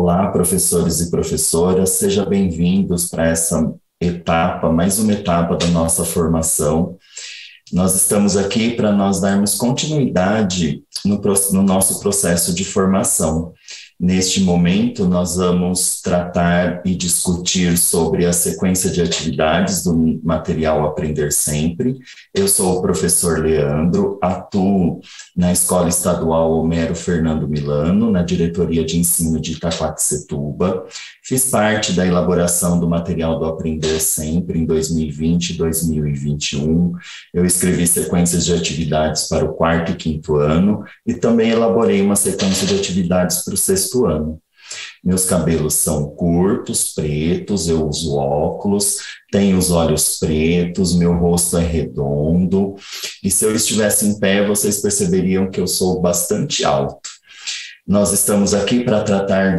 Olá, professores e professoras, sejam bem-vindos para essa etapa, mais uma etapa da nossa formação. Nós estamos aqui para nós darmos continuidade no nosso processo de formação. Neste momento, nós vamos tratar e discutir sobre a sequência de atividades do material Aprender Sempre. Eu sou o professor Leandro, atuo na Escola Estadual Homero Fernando Milano, na Diretoria de Ensino de Itaquaquecetuba. Fiz parte da elaboração do material do Aprender Sempre em 2020 e 2021. Eu escrevi sequências de atividades para o quarto e quinto ano e também elaborei uma sequência de atividades para o sexto ano. Meus cabelos são curtos, pretos, eu uso óculos, tenho os olhos pretos, meu rosto é redondo, e se eu estivesse em pé, vocês perceberiam que eu sou bastante alto. Nós estamos aqui para tratar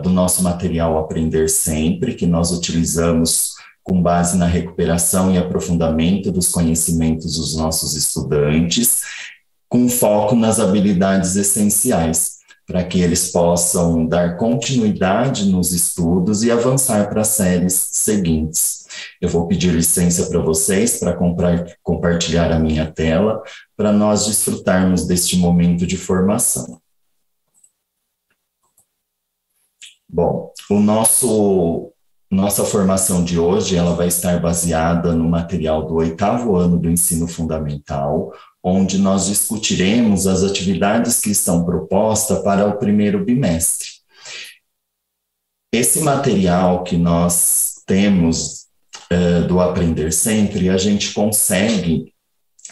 do nosso material Aprender Sempre, que nós utilizamos com base na recuperação e aprofundamento dos conhecimentos dos nossos estudantes, com foco nas habilidades essenciais, para que eles possam dar continuidade nos estudos e avançar para as séries seguintes. Eu vou pedir licença para vocês para compartilhar a minha tela, para nós desfrutarmos deste momento de formação. Bom, nossa formação de hoje ela vai estar baseada no material do 8º ano do ensino fundamental, onde nós discutiremos as atividades que estão propostas para o primeiro bimestre. Esse material que nós temos do Aprender Sempre, a gente consegue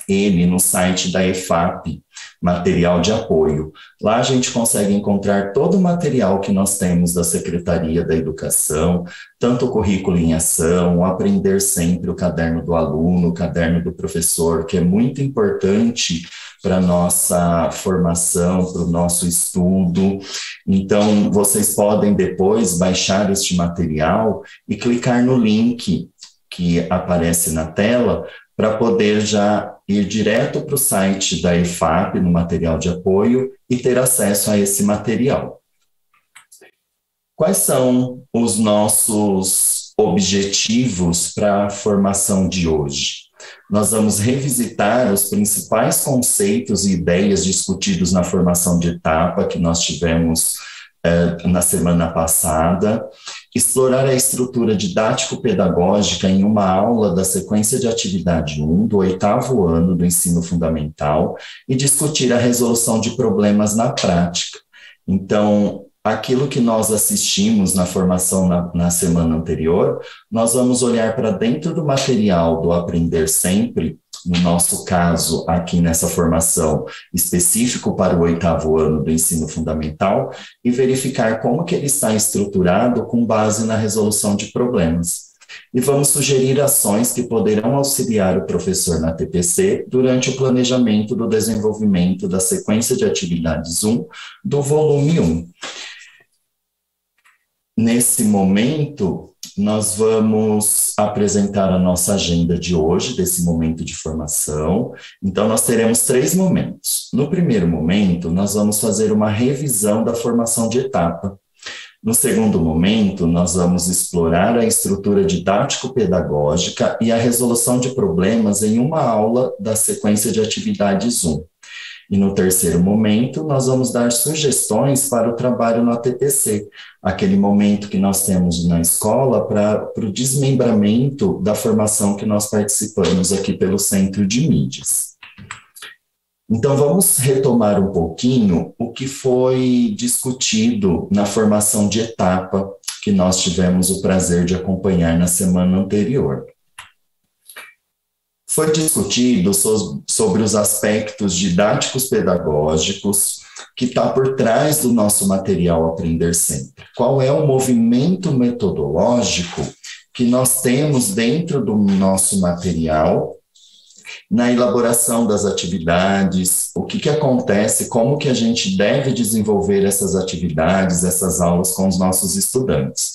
ele no site da EFAP, material de apoio. Lá a gente consegue encontrar todo o material que nós temos da Secretaria da Educação, tanto o currículo em ação, o Aprender Sempre, o caderno do aluno, o caderno do professor, que é muito importante para a nossa formação, para o nosso estudo. Então, vocês podem depois baixar este material e clicar no link que aparece na tela para poder já ir direto para o site da EFAP, no material de apoio, e ter acesso a esse material. Quais são os nossos objetivos para a formação de hoje? Nós vamos revisitar os principais conceitos e ideias discutidos na formação de etapa que nós tivemos na semana passada, explorar a estrutura didático-pedagógica em uma aula da sequência de atividade 1 do 8º ano do ensino fundamental e discutir a resolução de problemas na prática. Então, aquilo que nós assistimos na formação na semana anterior, nós vamos olhar para dentro do material do Aprender Sempre, no nosso caso, aqui nessa formação específico para o 8º ano do ensino fundamental, e verificar como que ele está estruturado com base na resolução de problemas. E vamos sugerir ações que poderão auxiliar o professor na TPC durante o planejamento do desenvolvimento da sequência de atividades 1 do volume 1. Nesse momento, nós vamos apresentar a nossa agenda de hoje, desse momento de formação. Então, nós teremos 3 momentos. No primeiro momento, nós vamos fazer uma revisão da formação de etapa. No segundo momento, nós vamos explorar a estrutura didático-pedagógica e a resolução de problemas em uma aula da sequência de atividades 1. E no terceiro momento, nós vamos dar sugestões para o trabalho no ATPC, aquele momento que nós temos na escola para o desmembramento da formação que nós participamos aqui pelo Centro de Mídias. Então, vamos retomar um pouquinho o que foi discutido na formação de etapa que nós tivemos o prazer de acompanhar na semana anterior. Foi discutido sobre os aspectos didáticos pedagógicos que está por trás do nosso material Aprender Sempre. Qual é o movimento metodológico que nós temos dentro do nosso material na elaboração das atividades, o que acontece, como que a gente deve desenvolver essas atividades, essas aulas com os nossos estudantes.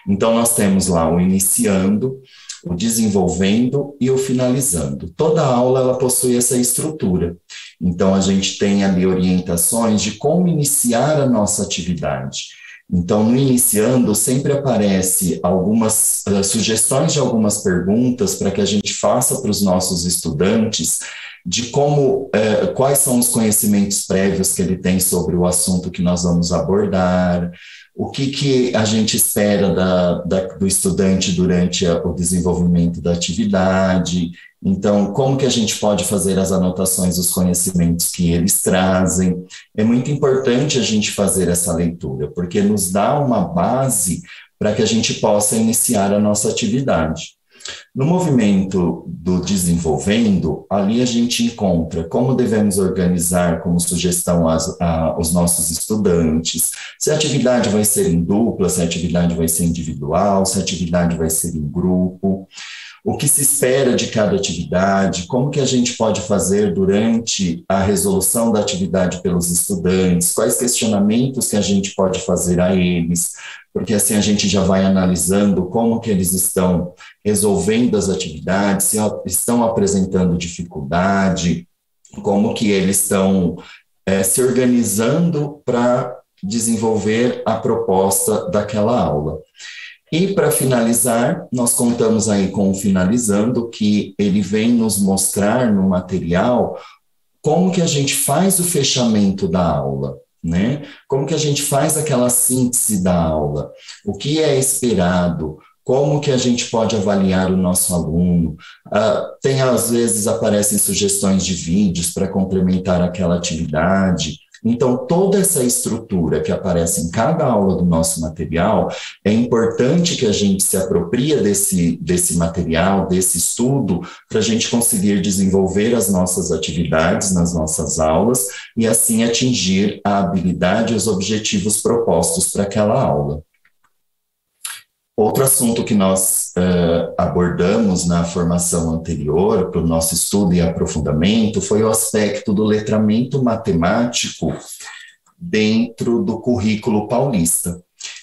Então, nós temos lá o iniciando, o desenvolvendo e o finalizando. Toda aula ela possui essa estrutura. Então, a gente tem ali orientações de como iniciar a nossa atividade. Então, no iniciando, sempre aparece algumas sugestões de algumas perguntas para que a gente faça para os nossos estudantes de como, quais são os conhecimentos prévios que ele tem sobre o assunto que nós vamos abordar, o que a gente espera do estudante durante o desenvolvimento da atividade. Então, como que a gente pode fazer as anotações dos conhecimentos que eles trazem? É muito importante a gente fazer essa leitura, porque nos dá uma base para que a gente possa iniciar a nossa atividade. No movimento do desenvolvendo, ali a gente encontra como devemos organizar como sugestão os nossos estudantes, se a atividade vai ser em dupla, se a atividade vai ser individual, se a atividade vai ser em grupo, o que se espera de cada atividade, como que a gente pode fazer durante a resolução da atividade pelos estudantes, quais questionamentos que a gente pode fazer a eles, porque assim a gente já vai analisando como que eles estão resolvendo as atividades, se estão apresentando dificuldade, como que eles estão se organizando para desenvolver a proposta daquela aula. E para finalizar, nós contamos aí com o finalizando, que ele vem nos mostrar no material como que a gente faz o fechamento da aula, né? Como que a gente faz aquela síntese da aula, o que é esperado, como que a gente pode avaliar o nosso aluno. Às vezes aparecem sugestões de vídeos para complementar aquela atividade. Então, toda essa estrutura que aparece em cada aula do nosso material, é importante que a gente se aproprie desse material, desse estudo, para a gente conseguir desenvolver as nossas atividades nas nossas aulas e, assim, atingir a habilidade e os objetivos propostos para aquela aula. Outro assunto que nós abordamos na formação anterior, para o nosso estudo e aprofundamento, foi o aspecto do letramento matemático dentro do currículo paulista.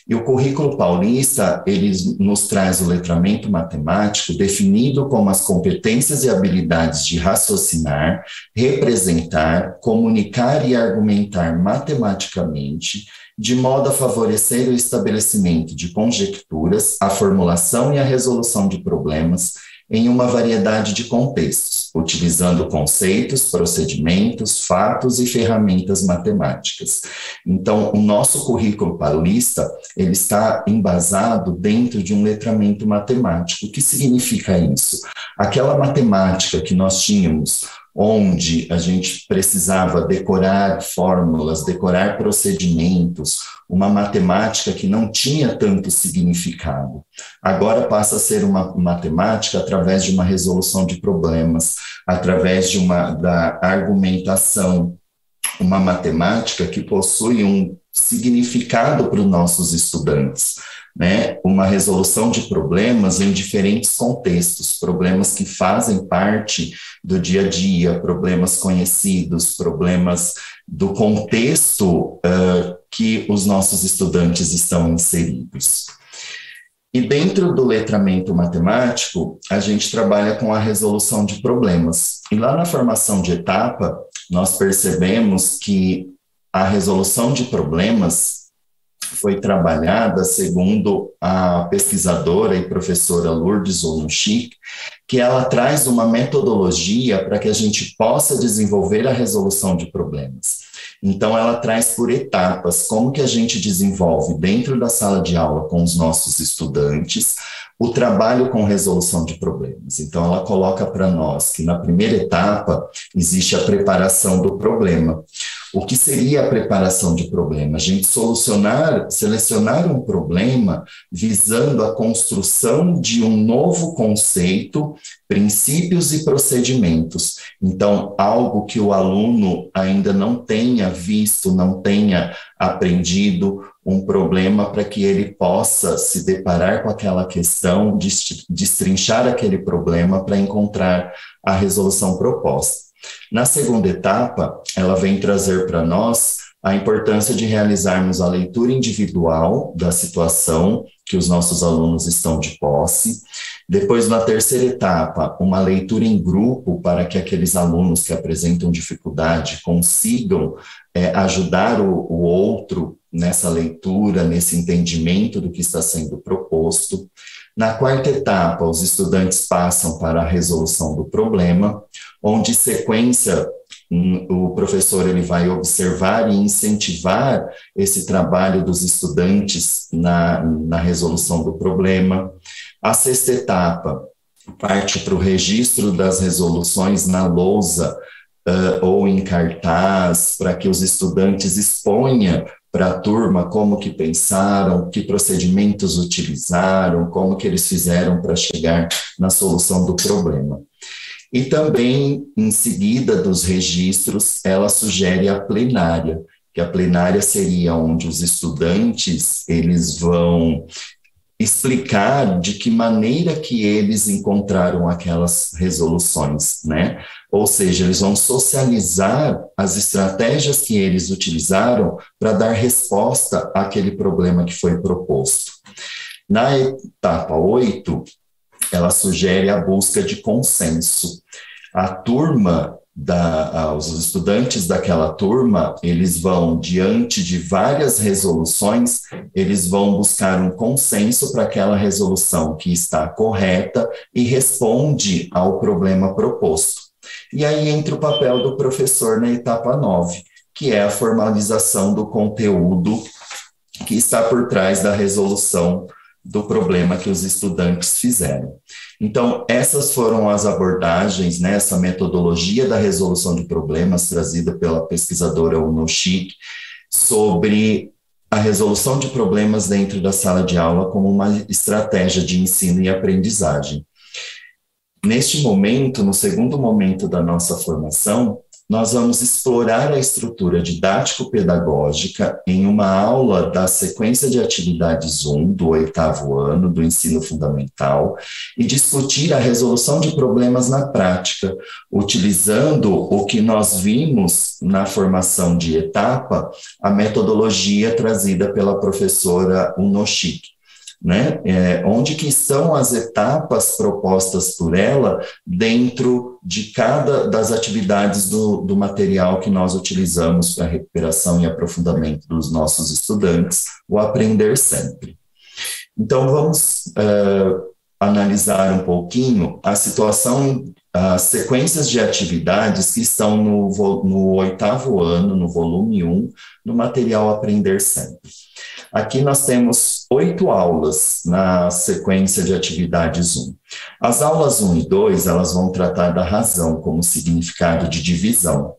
E o currículo paulista, ele nos traz o letramento matemático definido como as competências e habilidades de raciocinar, representar, comunicar e argumentar matematicamente, de modo a favorecer o estabelecimento de conjecturas, a formulação e a resolução de problemas em uma variedade de contextos, utilizando conceitos, procedimentos, fatos e ferramentas matemáticas. Então, o nosso currículo paulista, ele está embasado dentro de um letramento matemático. O que significa isso? Aquela matemática que nós tínhamos, onde a gente precisava decorar fórmulas, decorar procedimentos, uma matemática que não tinha tanto significado. Agora passa a ser uma matemática através de uma resolução de problemas, através da argumentação, uma matemática que possui um significado para os nossos estudantes, né? Uma resolução de problemas em diferentes contextos, problemas que fazem parte do dia a dia, problemas conhecidos, problemas do contexto que os nossos estudantes estão inseridos. E dentro do letramento matemático, a gente trabalha com a resolução de problemas. E lá na formação de etapa, nós percebemos que a resolução de problemas foi trabalhada segundo a pesquisadora e professora Lourdes Olunchik, que ela traz uma metodologia para que a gente possa desenvolver a resolução de problemas. Então, ela traz por etapas como que a gente desenvolve dentro da sala de aula com os nossos estudantes o trabalho com resolução de problemas. Então, ela coloca para nós que na primeira etapa existe a preparação do problema. O que seria a preparação de problema? A gente selecionar um problema visando a construção de um novo conceito, princípios e procedimentos. Então, algo que o aluno ainda não tenha visto, não tenha aprendido, um problema para que ele possa se deparar com aquela questão, destrinchar aquele problema para encontrar a resolução proposta. Na segunda etapa, ela vem trazer para nós a importância de realizarmos a leitura individual da situação que os nossos alunos estão de posse, Depois, na terceira etapa, uma leitura em grupo para que aqueles alunos que apresentam dificuldade consigam ajudar o outro nessa leitura, nesse entendimento do que está sendo proposto. Na quarta etapa, os estudantes passam para a resolução do problema, onde sequência o professor ele vai observar e incentivar esse trabalho dos estudantes na resolução do problema. A sexta etapa parte para o registro das resoluções na lousa ou em cartaz, para que os estudantes exponham para a turma como que pensaram, que procedimentos utilizaram, como que eles fizeram para chegar na solução do problema. E também, em seguida dos registros, ela sugere a plenária, que a plenária seria onde os estudantes eles vão explicar de que maneira que eles encontraram aquelas resoluções, né? Ou seja, eles vão socializar as estratégias que eles utilizaram para dar resposta àquele problema que foi proposto. Na etapa 8, ela sugere a busca de consenso. A turma, os estudantes daquela turma, eles vão, diante de várias resoluções, eles vão buscar um consenso para aquela resolução que está correta e responde ao problema proposto. E aí entra o papel do professor na etapa 9, que é a formalização do conteúdo que está por trás da resolução do problema que os estudantes fizeram. Então, essas foram as abordagens, né, essa metodologia da resolução de problemas trazida pela pesquisadora Unoshik sobre a resolução de problemas dentro da sala de aula como uma estratégia de ensino e aprendizagem. Neste momento, no segundo momento da nossa formação, nós vamos explorar a estrutura didático-pedagógica em uma aula da sequência de atividades 1 do 8º ano do ensino fundamental e discutir a resolução de problemas na prática, utilizando o que nós vimos na formação de etapa, a metodologia trazida pela professora Unoshik. Né? Onde que estão as etapas propostas por ela dentro de cada das atividades do material que nós utilizamos para recuperação e aprofundamento dos nossos estudantes, o Aprender Sempre. Então, vamos analisar um pouquinho a situação, as sequências de atividades que estão no 8º ano, no volume 1, no material Aprender Sempre. Aqui nós temos 8 aulas na sequência de atividades 1. As aulas 1 e 2, elas vão tratar da razão como significado de divisão.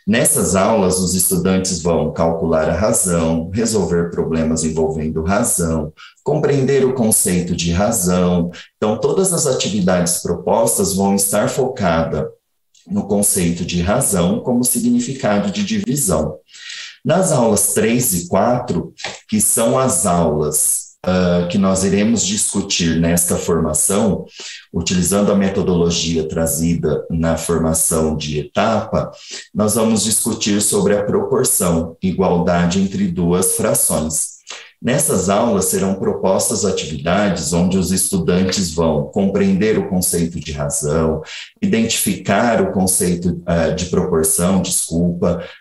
Nessas aulas, os estudantes vão calcular a razão, resolver problemas envolvendo razão, compreender o conceito de razão. Então, todas as atividades propostas vão estar focadas no conceito de razão como significado de divisão. Nas aulas 3 e 4, que são as aulas que nós iremos discutir nesta formação, utilizando a metodologia trazida na formação de etapa, nós vamos discutir sobre a proporção, igualdade entre duas frações. Nessas aulas serão propostas atividades onde os estudantes vão compreender o conceito de razão, identificar o conceito de proporção,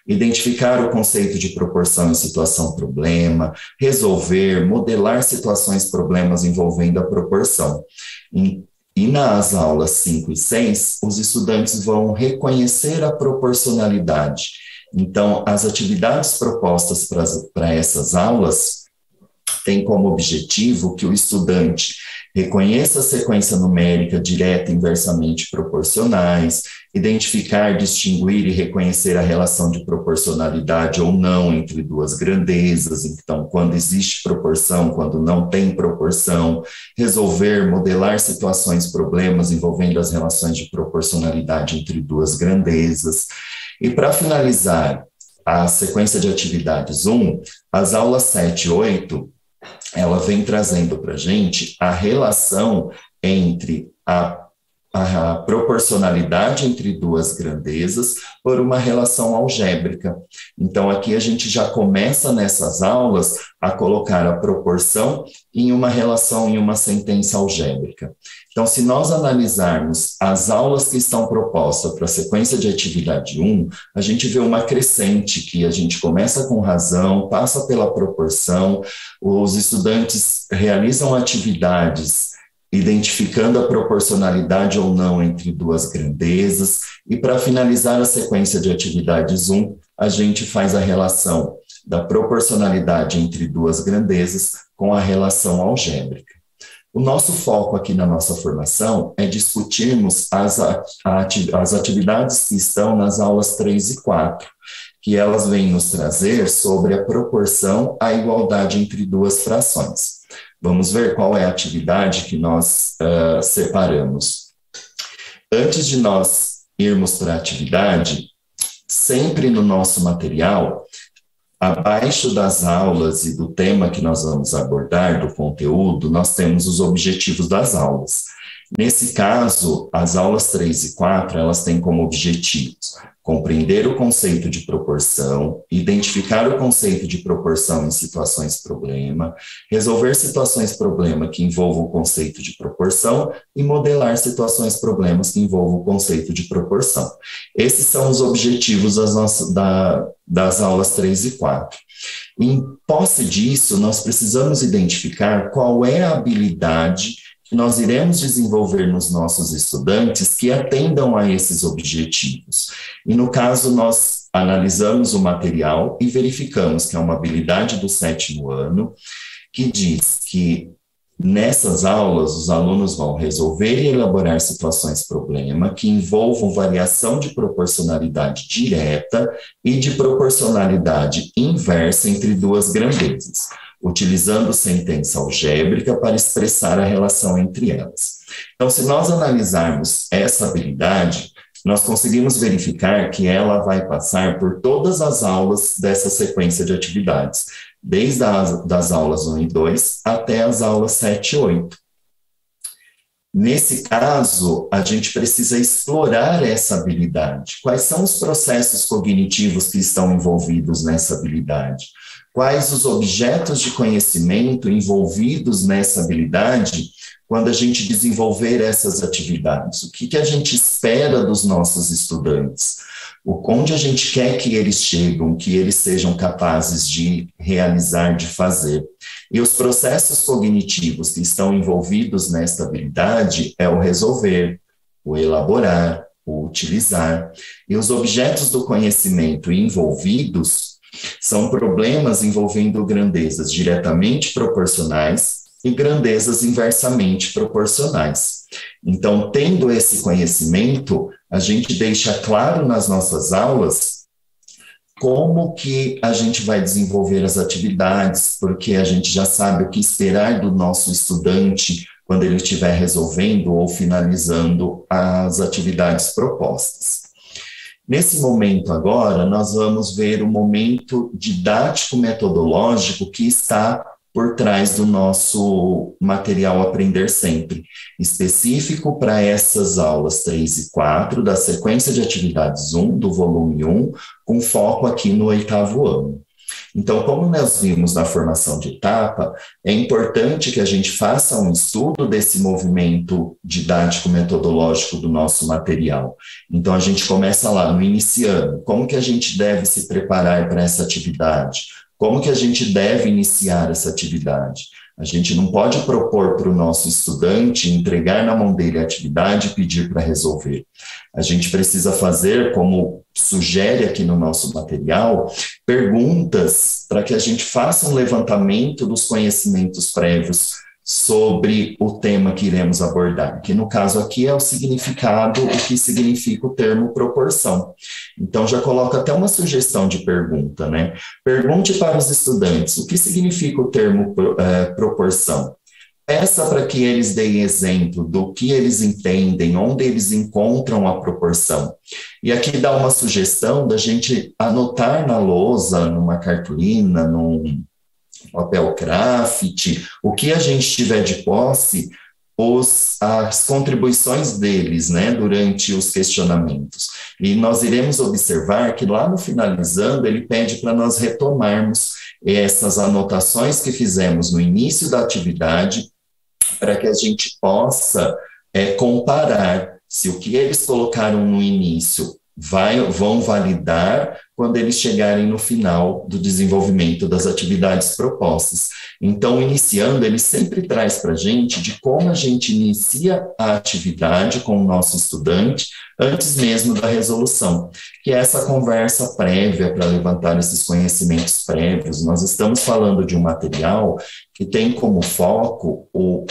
identificar o conceito de proporção em situação-problema, resolver, modelar situações-problemas envolvendo a proporção. E nas aulas 5 e 6, os estudantes vão reconhecer a proporcionalidade. Então, as atividades propostas para essas aulas tem como objetivo que o estudante reconheça a sequência numérica direta e inversamente proporcionais, identificar, distinguir e reconhecer a relação de proporcionalidade ou não entre duas grandezas, então, quando existe proporção, quando não tem proporção, resolver, modelar situações, problemas envolvendo as relações de proporcionalidade entre duas grandezas. E para finalizar a sequência de atividades 1, as aulas 7 e 8, ela vem trazendo para a gente a relação entre a a proporcionalidade entre duas grandezas por uma relação algébrica. Então, aqui a gente já começa nessas aulas a colocar a proporção em uma relação, em uma sentença algébrica. Então, se nós analisarmos as aulas que estão propostas para a sequência de atividade 1, a gente vê uma crescente, que a gente começa com razão, passa pela proporção, os estudantes realizam atividades identificando a proporcionalidade ou não entre duas grandezas, e para finalizar a sequência de atividades 1, a gente faz a relação da proporcionalidade entre duas grandezas com a relação algébrica. O nosso foco aqui na nossa formação é discutirmos as atividades que estão nas aulas 3 e 4, que elas vêm nos trazer sobre a proporção à igualdade entre duas frações. Vamos ver qual é a atividade que nós separamos. Antes de nós irmos para a atividade, sempre no nosso material, abaixo das aulas e do tema que nós vamos abordar, do conteúdo, nós temos os objetivos das aulas. Nesse caso, as aulas 3 e 4, elas têm como objetivos compreender o conceito de proporção, identificar o conceito de proporção em situações-problema, resolver situações-problema que envolvam o conceito de proporção e modelar situações-problemas que envolvam o conceito de proporção. Esses são os objetivos das aulas 3 e 4. Em posse disso, nós precisamos identificar qual é a habilidade que nós iremos desenvolver nos nossos estudantes que atendam a esses objetivos. E, no caso, nós analisamos o material e verificamos que é uma habilidade do 7º ano, que diz que nessas aulas os alunos vão resolver e elaborar situações-problema que envolvam variação de proporcionalidade direta e de proporcionalidade inversa entre duas grandezas, utilizando sentença algébrica para expressar a relação entre elas. Então, se nós analisarmos essa habilidade, nós conseguimos verificar que ela vai passar por todas as aulas dessa sequência de atividades, desde das aulas 1 e 2 até as aulas 7 e 8. Nesse caso, a gente precisa explorar essa habilidade. Quais são os processos cognitivos que estão envolvidos nessa habilidade? Quais os objetos de conhecimento envolvidos nessa habilidade quando a gente desenvolver essas atividades? O que a gente espera dos nossos estudantes? Onde a gente quer que eles cheguem, que eles sejam capazes de realizar, de fazer. E os processos cognitivos que estão envolvidos nesta habilidade é o resolver, o elaborar, o utilizar. E os objetos do conhecimento envolvidos são problemas envolvendo grandezas diretamente proporcionais e grandezas inversamente proporcionais. Então, tendo esse conhecimento, a gente deixa claro nas nossas aulas como que a gente vai desenvolver as atividades, porque a gente já sabe o que esperar do nosso estudante quando ele estiver resolvendo ou finalizando as atividades propostas. Nesse momento agora, nós vamos ver o momento didático-metodológico que está por trás do nosso material Aprender Sempre, específico para essas aulas 3 e 4, da sequência de atividades 1, do volume 1, com foco aqui no 8º ano. Então, como nós vimos na formação de etapa, é importante que a gente faça um estudo desse movimento didático-metodológico do nosso material. Então, a gente começa lá, no iniciando, como que a gente deve se preparar para essa atividade? Como que a gente deve iniciar essa atividade? A gente não pode propor para o nosso estudante, entregar na mão dele a atividade e pedir para resolver. A gente precisa fazer, como sugere aqui no nosso material, perguntas para que a gente faça um levantamento dos conhecimentos prévios sobre o tema que iremos abordar, que no caso aqui é o significado, o que significa o termo proporção. Então já coloca até uma sugestão de pergunta, né? Pergunte para os estudantes o que significa o termo proporção. Peça para que eles deem exemplo do que eles entendem, onde eles encontram a proporção. E aqui dá uma sugestão da gente anotar na lousa, numa cartolina, num papel craft, o que a gente tiver de posse, as contribuições deles, né, durante os questionamentos. E nós iremos observar que lá no finalizando, ele pede para nós retomarmos essas anotações que fizemos no início da atividade, para que a gente possa comparar se o que eles colocaram no início vão validar quando eles chegarem no final do desenvolvimento das atividades propostas. Então, iniciando, ele sempre traz para a gente de como a gente inicia a atividade com o nosso estudante antes mesmo da resolução, que é essa conversa prévia para levantar esses conhecimentos prévios. Nós estamos falando de um material que tem como foco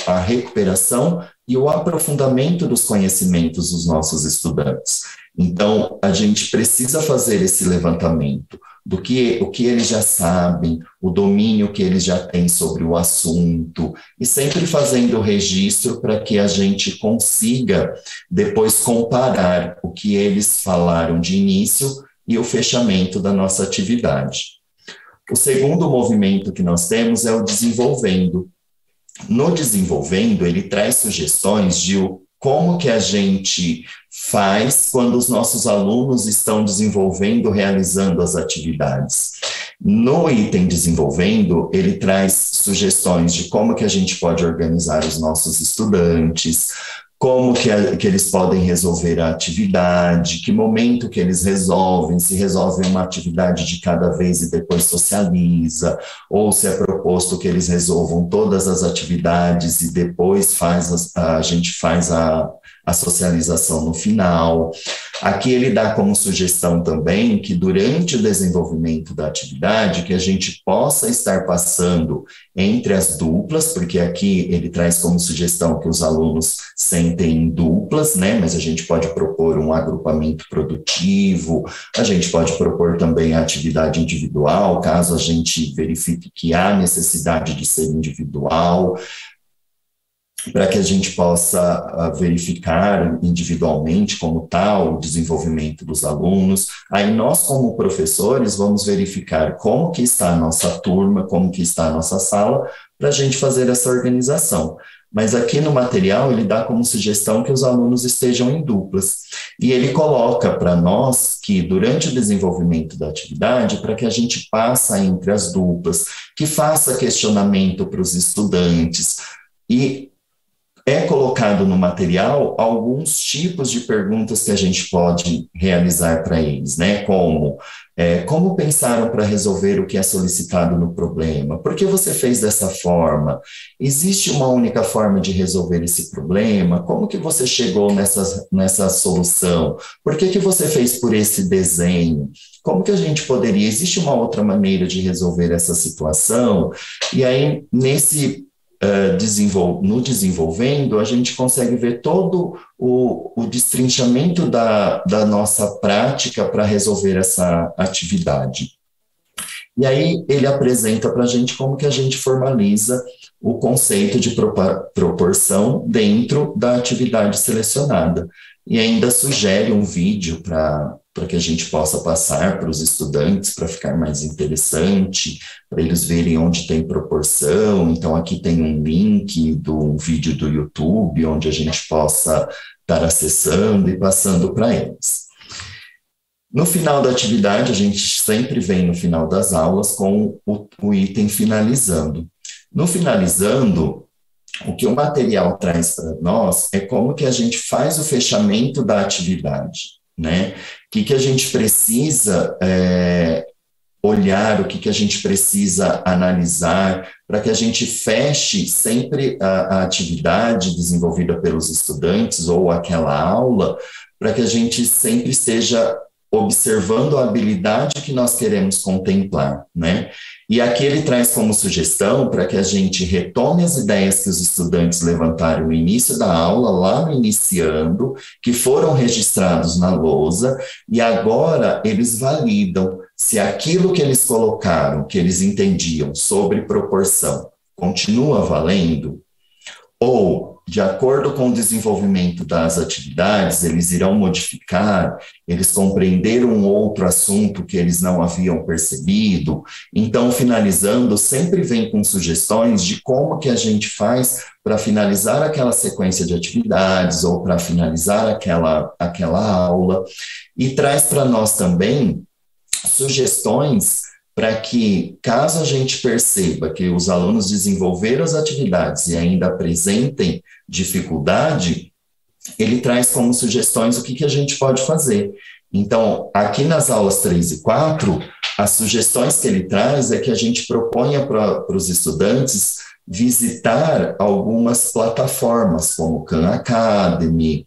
a recuperação e o aprofundamento dos conhecimentos dos nossos estudantes. Então, a gente precisa fazer esse levantamento do o que eles já sabem, o domínio que eles já têm sobre o assunto, e sempre fazendo o registro para que a gente consiga depois comparar o que eles falaram de início e o fechamento da nossa atividade. O segundo movimento que nós temos é o desenvolvendo. No desenvolvendo, ele traz sugestões de como que a gente faz quando os nossos alunos estão desenvolvendo, realizando as atividades. No item desenvolvendo, ele traz sugestões de como que a gente pode organizar os nossos estudantes, como que eles podem resolver a atividade, que momento que eles resolvem, se resolvem uma atividade de cada vez e depois socializa, ou se é proposto que eles resolvam todas as atividades e depois a gente faz a socialização no final. Aqui ele dá como sugestão também que durante o desenvolvimento da atividade, que a gente possa estar passando entre as duplas, porque aqui ele traz como sugestão que os alunos sentem em duplas, né? Mas a gente pode propor um agrupamento produtivo, a gente pode propor também a atividade individual, caso a gente verifique que há necessidade de ser individual, para que a gente possa verificar individualmente como está o desenvolvimento dos alunos. Aí nós, como professores, vamos verificar como que está a nossa turma, como que está a nossa sala, para a gente fazer essa organização. Mas aqui no material ele dá como sugestão que os alunos estejam em duplas. E ele coloca para nós que durante o desenvolvimento da atividade, para que a gente passe entre as duplas, que faça questionamento para os estudantes, e é colocado no material alguns tipos de perguntas que a gente pode realizar para eles, né? Como pensaram para resolver o que é solicitado no problema? Por que você fez dessa forma? Existe uma única forma de resolver esse problema? Como que você chegou nessa solução? Por que você fez por esse desenho? Como que a gente poderia? Existe uma outra maneira de resolver essa situação? E aí, no desenvolvendo, a gente consegue ver todo o destrinchamento da nossa prática para resolver essa atividade. E aí ele apresenta para a gente como que a gente formaliza o conceito de proporção dentro da atividade selecionada. E ainda sugere um vídeo para que a gente possa passar para os estudantes, para ficar mais interessante, para eles verem onde tem proporção. Então, aqui tem um link do vídeo do YouTube, onde a gente possa estar acessando e passando para eles. No final da atividade, a gente sempre vem no final das aulas com o item finalizando. No finalizando, o que o material traz para nós é como que a gente faz o fechamento da atividade, né? O que a gente precisa olhar, o que a gente precisa analisar, para que a gente feche sempre a atividade desenvolvida pelos estudantes ou aquela aula, para que a gente sempre esteja observando a habilidade que nós queremos contemplar, né? E aqui ele traz como sugestão para que a gente retome as ideias que os estudantes levantaram no início da aula, lá no iniciando, que foram registrados na lousa, e agora eles validam se aquilo que eles colocaram, que eles entendiam sobre proporção, continua valendo, ou de acordo com o desenvolvimento das atividades, eles irão modificar, eles compreenderam um outro assunto que eles não haviam percebido. Então, finalizando, sempre vem com sugestões de como que a gente faz para finalizar aquela sequência de atividades ou para finalizar aquela aula, e traz para nós também sugestões para que, caso a gente perceba que os alunos desenvolveram as atividades e ainda apresentem dificuldade, ele traz como sugestões o que a gente pode fazer. Então, aqui nas aulas 3 e 4, as sugestões que ele traz é que a gente proponha para os estudantes visitar algumas plataformas, como o Khan Academy,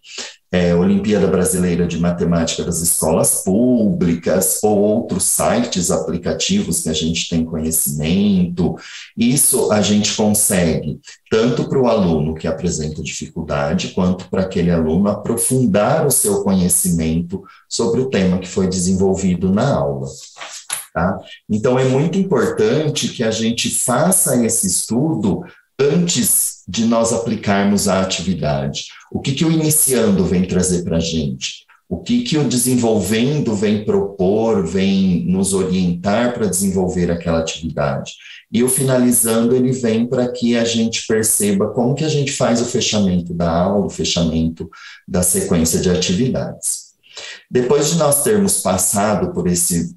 Olimpíada Brasileira de Matemática das Escolas Públicas, ou outros sites, aplicativos que a gente tem conhecimento. Isso a gente consegue, tanto para o aluno que apresenta dificuldade, quanto para aquele aluno aprofundar o seu conhecimento sobre o tema que foi desenvolvido na aula. Tá? Então, é muito importante que a gente faça esse estudo antes de nós aplicarmos a atividade. O que o iniciando vem trazer para a gente? O que o desenvolvendo vem propor, vem nos orientar para desenvolver aquela atividade? E o finalizando, ele vem para que a gente perceba como que a gente faz o fechamento da aula, o fechamento da sequência de atividades. Depois de nós termos passado por esse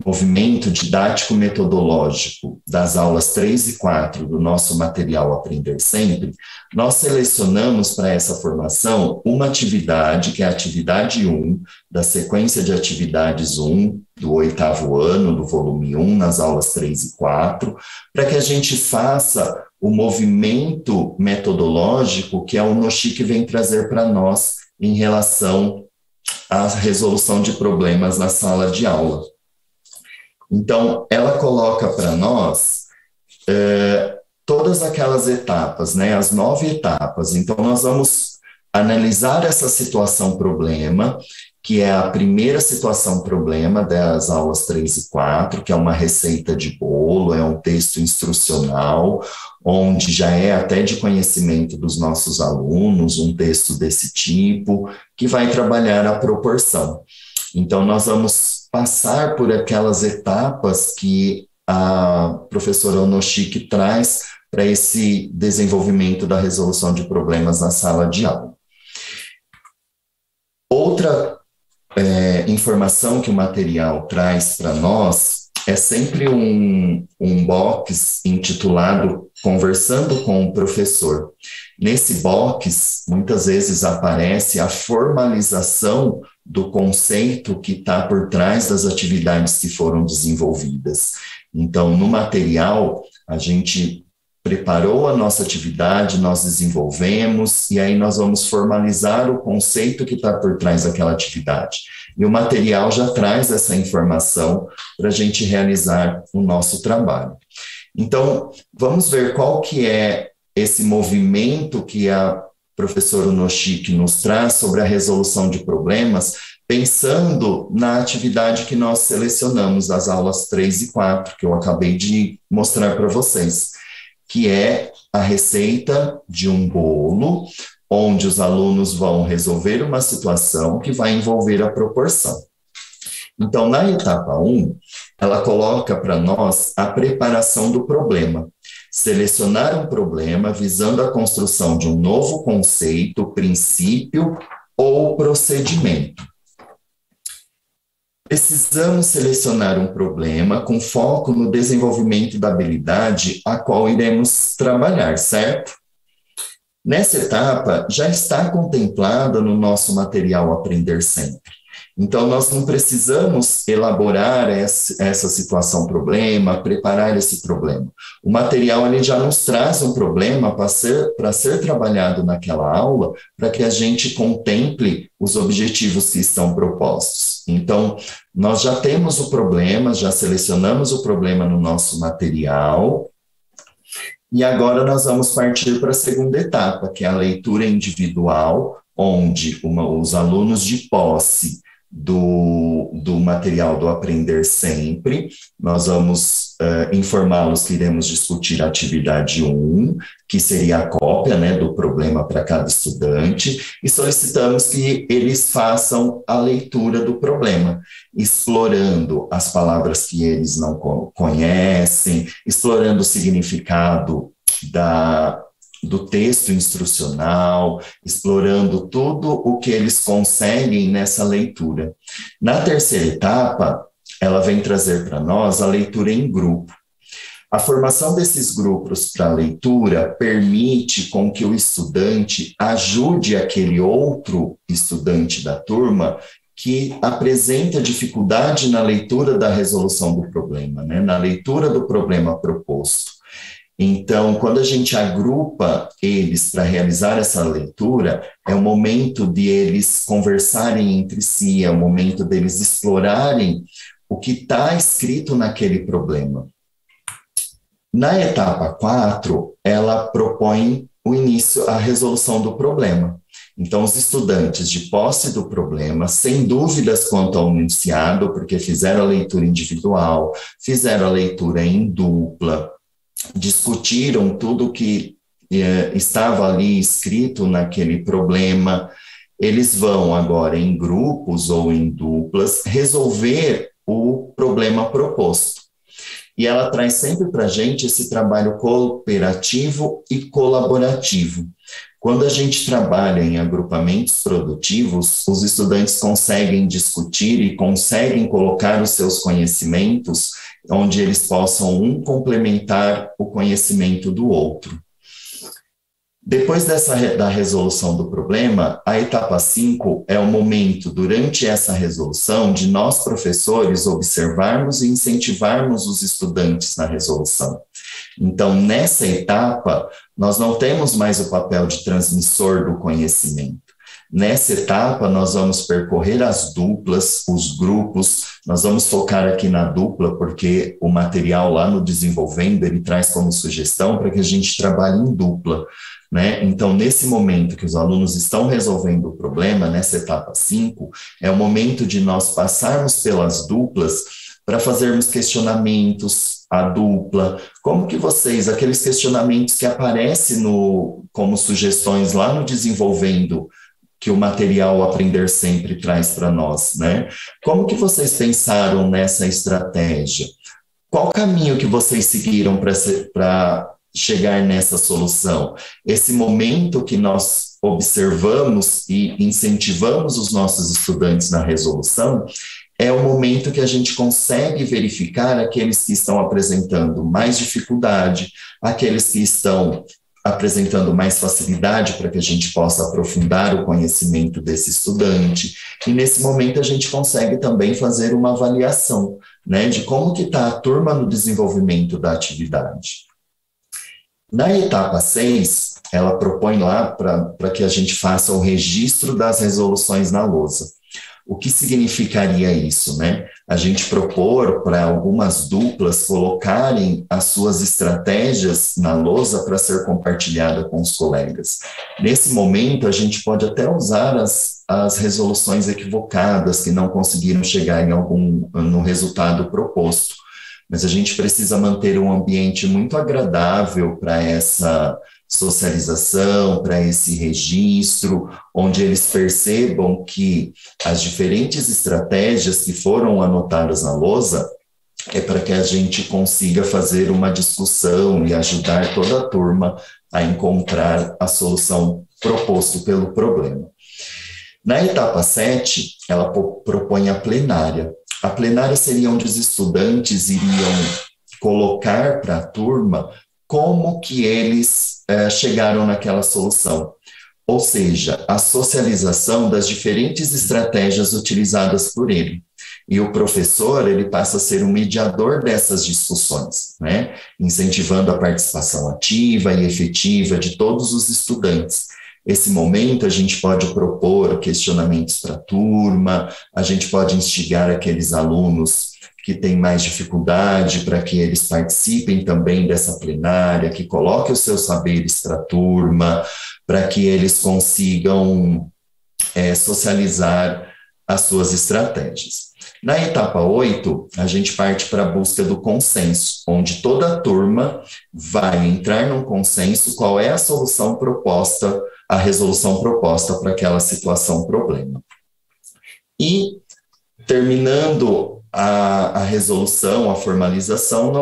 movimento didático-metodológico das aulas 3 e 4 do nosso material Aprender Sempre, nós selecionamos para essa formação uma atividade, que é a atividade 1, da sequência de atividades 1, do 8º ano, do volume 1, nas aulas 3 e 4, para que a gente faça o movimento metodológico que a UNOCHIC vem trazer para nós em relação à resolução de problemas na sala de aula. Então, ela coloca para nós todas aquelas etapas, né, as 9 etapas. Então, nós vamos analisar essa situação-problema, que é a primeira situação-problema das aulas 3 e 4, que é uma receita de bolo, é um texto instrucional, onde já é até de conhecimento dos nossos alunos, um texto desse tipo, que vai trabalhar a proporção. Então, nós vamos passar por aquelas etapas que a professora UNOCHIC traz para esse desenvolvimento da resolução de problemas na sala de aula. Outra informação que o material traz para nós é sempre um box intitulado Conversando com o Professor. Nesse box, muitas vezes aparece a formalização do conceito que está por trás das atividades que foram desenvolvidas. Então, no material, a gente preparou a nossa atividade, nós desenvolvemos, e aí nós vamos formalizar o conceito que está por trás daquela atividade. E o material já traz essa informação para a gente realizar o nosso trabalho. Então, vamos ver qual que é esse movimento que a professora UNOCHIC nos traz sobre a resolução de problemas, pensando na atividade que nós selecionamos, das aulas 3 e 4, que eu acabei de mostrar para vocês, que é a receita de um bolo, onde os alunos vão resolver uma situação que vai envolver a proporção. Então, na etapa 1, ela coloca para nós a preparação do problema. Selecionar um problema visando a construção de um novo conceito, princípio ou procedimento. Precisamos selecionar um problema com foco no desenvolvimento da habilidade a qual iremos trabalhar, certo? Nessa etapa, já está contemplada no nosso material Aprender Sempre. Então, nós não precisamos elaborar essa situação-problema, preparar esse problema. O material ele já nos traz um problema para ser trabalhado naquela aula, para que a gente contemple os objetivos que estão propostos. Então, nós já temos o problema, já selecionamos o problema no nosso material, e agora nós vamos partir para a segunda etapa, que é a leitura individual, onde os alunos de posse do material do Aprender Sempre, nós vamos informá-los que iremos discutir a atividade 1, que seria a cópia, né, do problema para cada estudante, e solicitamos que eles façam a leitura do problema, explorando as palavras que eles não conhecem, explorando o significado do texto instrucional, explorando tudo o que eles conseguem nessa leitura. Na terceira etapa, ela vem trazer para nós a leitura em grupo. A formação desses grupos para a leitura permite com que o estudante ajude aquele outro estudante da turma que apresenta dificuldade na leitura da resolução do problema, né? Na leitura do problema proposto. Então, quando a gente agrupa eles para realizar essa leitura, é o momento de eles conversarem entre si, é o momento deles explorarem o que está escrito naquele problema. Na etapa 4, ela propõe o início, a resolução do problema. Então, os estudantes, de posse do problema, sem dúvidas quanto ao enunciado, porque fizeram a leitura individual, fizeram a leitura em dupla, discutiram tudo que estava ali escrito naquele problema, eles vão agora em grupos ou em duplas resolver o problema proposto. E ela traz sempre para a gente esse trabalho cooperativo e colaborativo. Quando a gente trabalha em agrupamentos produtivos, os estudantes conseguem discutir e conseguem colocar os seus conhecimentos onde eles possam um complementar o conhecimento do outro. Depois da resolução do problema, a etapa 5 é o momento, durante essa resolução, de nós, professores, observarmos e incentivarmos os estudantes na resolução. Então, nessa etapa, nós não temos mais o papel de transmissor do conhecimento. Nessa etapa, nós vamos percorrer as duplas, os grupos, nós vamos focar aqui na dupla, porque o material lá no Desenvolvendo, ele traz como sugestão para que a gente trabalhe em dupla, né? Então, nesse momento que os alunos estão resolvendo o problema, nessa etapa 5, é o momento de nós passarmos pelas duplas para fazermos questionamentos à dupla. Como que vocês, aqueles questionamentos que aparecem como sugestões lá no Desenvolvendo, que o material Aprender Sempre traz para nós, né? Como que vocês pensaram nessa estratégia? Qual caminho que vocês seguiram para chegar nessa solução? Esse momento que nós observamos e incentivamos os nossos estudantes na resolução é o momento que a gente consegue verificar aqueles que estão apresentando mais dificuldade, aqueles que estão apresentando mais facilidade para que a gente possa aprofundar o conhecimento desse estudante. E nesse momento a gente consegue também fazer uma avaliação, né, de como que está a turma no desenvolvimento da atividade. Na etapa 6, ela propõe lá para que a gente faça o registro das resoluções na lousa. O que significaria isso, né? A gente propor para algumas duplas colocarem as suas estratégias na lousa para ser compartilhada com os colegas. Nesse momento, a gente pode até usar as resoluções equivocadas, que não conseguiram chegar no resultado proposto. Mas a gente precisa manter um ambiente muito agradável para essa socialização, para esse registro, onde eles percebam que as diferentes estratégias que foram anotadas na lousa é para que a gente consiga fazer uma discussão e ajudar toda a turma a encontrar a solução proposta pelo problema. Na etapa 7, ela propõe a plenária. A plenária seria onde os estudantes iriam colocar para a turma como que eles chegaram naquela solução. Ou seja, a socialização das diferentes estratégias utilizadas por ele. E o professor, ele passa a ser um mediador dessas discussões, né? Incentivando a participação ativa e efetiva de todos os estudantes. Esse momento a gente pode propor questionamentos para a turma, a gente pode instigar aqueles alunos que têm mais dificuldade para que eles participem também dessa plenária, que coloquem os seus saberes para a turma, para que eles consigam socializar as suas estratégias. Na etapa 8, a gente parte para a busca do consenso, onde toda a turma vai entrar num consenso qual é a solução proposta, a resolução proposta para aquela situação, problema. E, terminando a resolução, a formalização,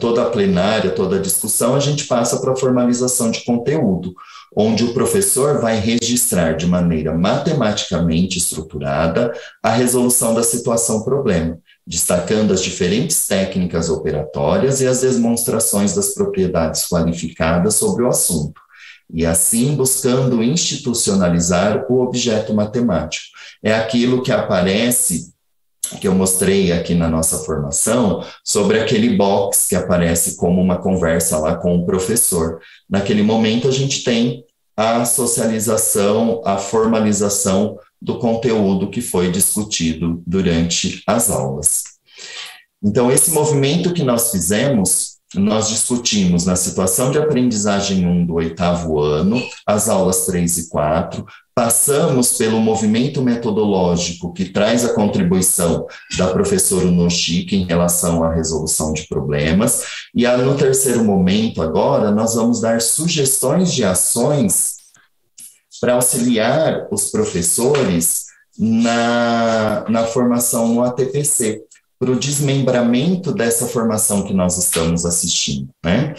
toda a plenária, toda a discussão, a gente passa para a formalização de conteúdo, onde o professor vai registrar de maneira matematicamente estruturada a resolução da situação-problema, destacando as diferentes técnicas operatórias e as demonstrações das propriedades qualificadas sobre o assunto, e assim buscando institucionalizar o objeto matemático. É aquilo que aparece, que eu mostrei aqui na nossa formação, sobre aquele box que aparece como uma conversa lá com o professor. Naquele momento, a gente tem a socialização, a formalização do conteúdo que foi discutido durante as aulas. Então, esse movimento que nós fizemos, nós discutimos na situação de aprendizagem 1 do 8º ano, as aulas 3 e 4, passamos pelo movimento metodológico que traz a contribuição da professora Unoshiki em relação à resolução de problemas, e no terceiro momento agora nós vamos dar sugestões de ações para auxiliar os professores na formação no ATPC, para o desmembramento dessa formação que nós estamos assistindo, né?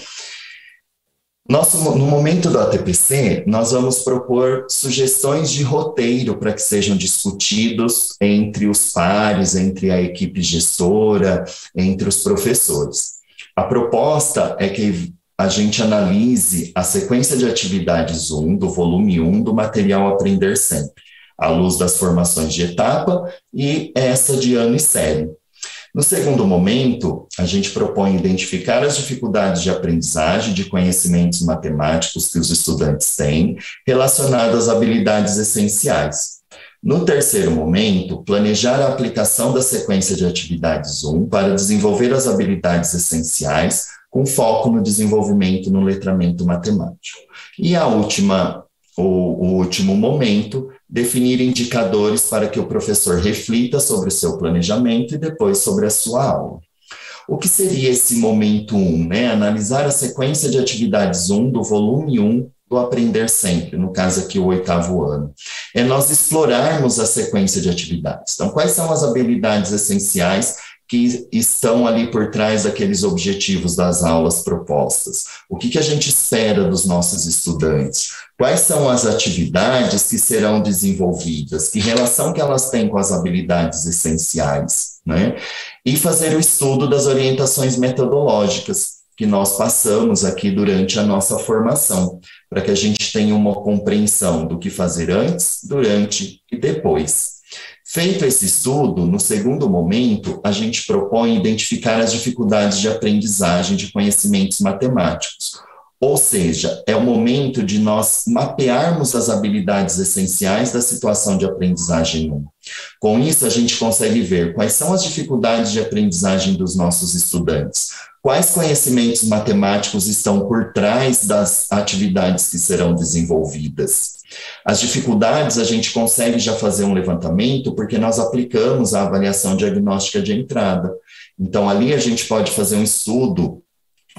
No momento do ATPC, nós vamos propor sugestões de roteiro para que sejam discutidos entre os pares, entre a equipe gestora, entre os professores. A proposta é que a gente analise a sequência de atividades 1, do volume 1 do material Aprender Sempre, à luz das formações de etapa e essa de ano e série. No segundo momento, a gente propõe identificar as dificuldades de aprendizagem de conhecimentos matemáticos que os estudantes têm, relacionadas às habilidades essenciais. No terceiro momento, planejar a aplicação da sequência de atividades 1 para desenvolver as habilidades essenciais, com foco no desenvolvimento no letramento matemático. E o último momento, definir indicadores para que o professor reflita sobre o seu planejamento e depois sobre a sua aula. O que seria esse momento 1, né? Analisar a sequência de atividades 1 do volume 1 do Aprender Sempre, no caso aqui o 8º ano. É nós explorarmos a sequência de atividades. Então, quais são as habilidades essenciais que estão ali por trás daqueles objetivos das aulas propostas? O que a gente espera dos nossos estudantes? Quais são as atividades que serão desenvolvidas? Que relação que elas têm com as habilidades essenciais, né? E fazer o estudo das orientações metodológicas que nós passamos aqui durante a nossa formação, para que a gente tenha uma compreensão do que fazer antes, durante e depois. Feito esse estudo, no segundo momento, a gente propõe identificar as dificuldades de aprendizagem de conhecimentos matemáticos. Ou seja, é o momento de nós mapearmos as habilidades essenciais da situação de aprendizagem 1. Com isso, a gente consegue ver quais são as dificuldades de aprendizagem dos nossos estudantes, quais conhecimentos matemáticos estão por trás das atividades que serão desenvolvidas. As dificuldades, a gente consegue já fazer um levantamento, porque nós aplicamos a avaliação diagnóstica de entrada. Então, ali a gente pode fazer um estudo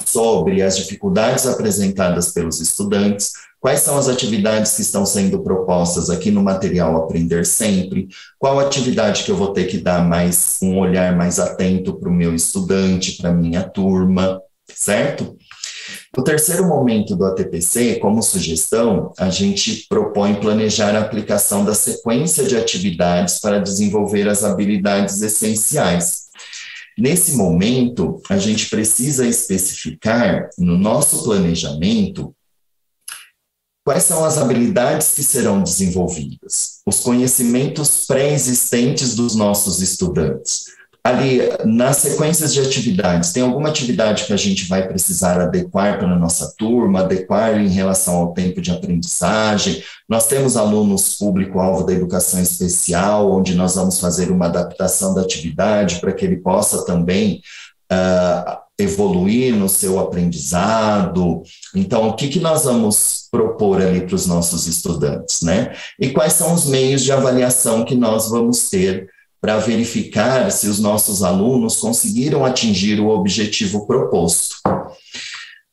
sobre as dificuldades apresentadas pelos estudantes, quais são as atividades que estão sendo propostas aqui no material Aprender Sempre, qual atividade que eu vou ter que dar um olhar mais atento para o meu estudante, para a minha turma, certo? No terceiro momento do ATPC, como sugestão, a gente propõe planejar a aplicação da sequência de atividades para desenvolver as habilidades essenciais. Nesse momento, a gente precisa especificar no nosso planejamento quais são as habilidades que serão desenvolvidas, os conhecimentos pré-existentes dos nossos estudantes. Ali, nas sequências de atividades, tem alguma atividade que a gente vai precisar adequar para a nossa turma, adequar em relação ao tempo de aprendizagem? Nós temos alunos público-alvo da educação especial, onde nós vamos fazer uma adaptação da atividade para que ele possa também evoluir no seu aprendizado. Então, o que nós vamos propor ali para os nossos estudantes, né? E quais são os meios de avaliação que nós vamos ter para verificar se os nossos alunos conseguiram atingir o objetivo proposto.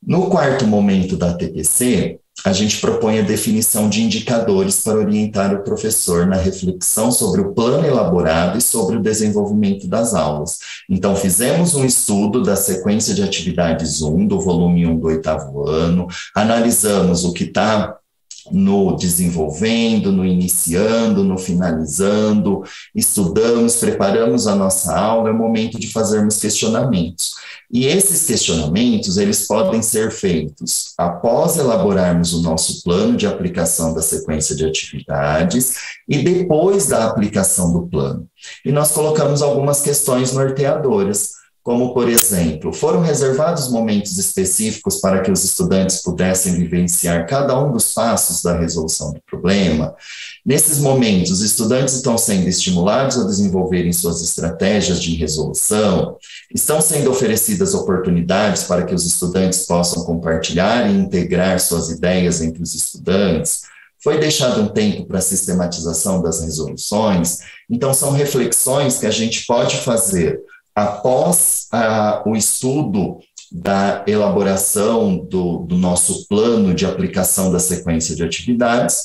No quarto momento da TPC, a gente propõe a definição de indicadores para orientar o professor na reflexão sobre o plano elaborado e sobre o desenvolvimento das aulas. Então, fizemos um estudo da sequência de atividades 1, do volume 1 do 8º ano, analisamos o que está no desenvolvendo, no iniciando, no finalizando, estudamos, preparamos a nossa aula, é o momento de fazermos questionamentos. E esses questionamentos, eles podem ser feitos após elaborarmos o nosso plano de aplicação da sequência de atividades e depois da aplicação do plano. E nós colocamos algumas questões norteadoras, como, por exemplo, foram reservados momentos específicos para que os estudantes pudessem vivenciar cada um dos passos da resolução do problema. Nesses momentos, os estudantes estão sendo estimulados a desenvolverem suas estratégias de resolução, estão sendo oferecidas oportunidades para que os estudantes possam compartilhar e integrar suas ideias entre os estudantes, foi deixado um tempo para a sistematização das resoluções. Então, são reflexões que a gente pode fazer após o estudo da elaboração do nosso plano de aplicação da sequência de atividades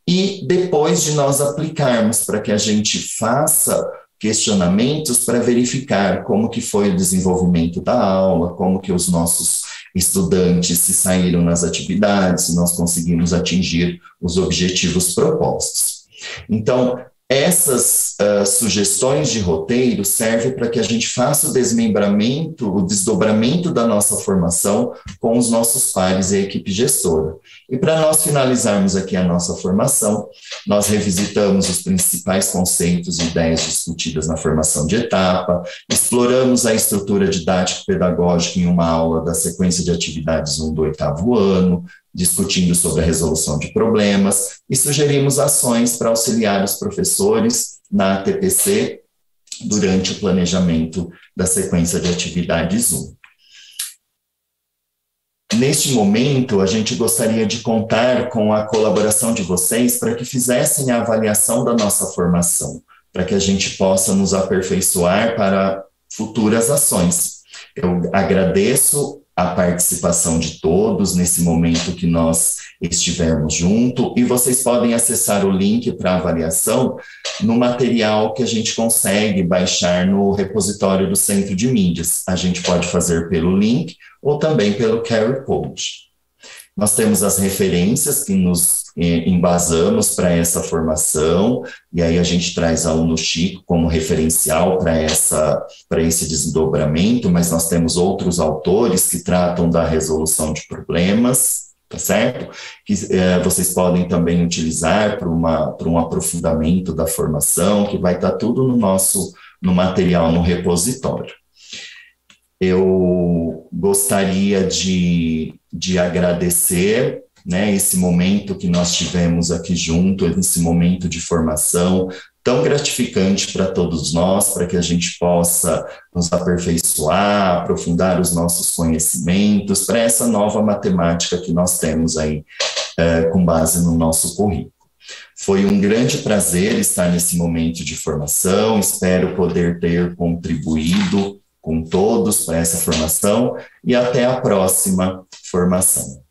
e depois de nós aplicarmos, para que a gente faça questionamentos para verificar como que foi o desenvolvimento da aula, como que os nossos estudantes se saíram nas atividades, se nós conseguimos atingir os objetivos propostos. Então, essas sugestões de roteiro servem para que a gente faça o desmembramento, o desdobramento da nossa formação com os nossos pares e a equipe gestora. E para nós finalizarmos aqui a nossa formação, nós revisitamos os principais conceitos e ideias discutidas na formação de etapa, exploramos a estrutura didático-pedagógica em uma aula da sequência de atividades 1 do 8º ano, discutindo sobre a resolução de problemas e sugerimos ações para auxiliar os professores na TPC durante o planejamento da sequência de atividades 1. Neste momento, a gente gostaria de contar com a colaboração de vocês para que fizessem a avaliação da nossa formação, para que a gente possa nos aperfeiçoar para futuras ações. Eu agradeço a participação de todos nesse momento que nós estivermos junto, e vocês podem acessar o link para avaliação no material que a gente consegue baixar no repositório do Centro de Mídias. A gente pode fazer pelo link ou também pelo QR Code. Nós temos as referências que nos embasamos para essa formação, e aí a gente traz a Uno Chico como referencial para esse desdobramento, mas nós temos outros autores que tratam da resolução de problemas, tá certo? Que vocês podem também utilizar para um aprofundamento da formação, que vai estar tudo no material, no repositório. Eu gostaria de agradecer, né, esse momento que nós tivemos aqui junto, esse momento de formação tão gratificante para todos nós, para que a gente possa nos aperfeiçoar, aprofundar os nossos conhecimentos para essa nova matemática que nós temos aí com base no nosso currículo. Foi um grande prazer estar nesse momento de formação, espero poder ter contribuído com todos para essa formação e até a próxima formação.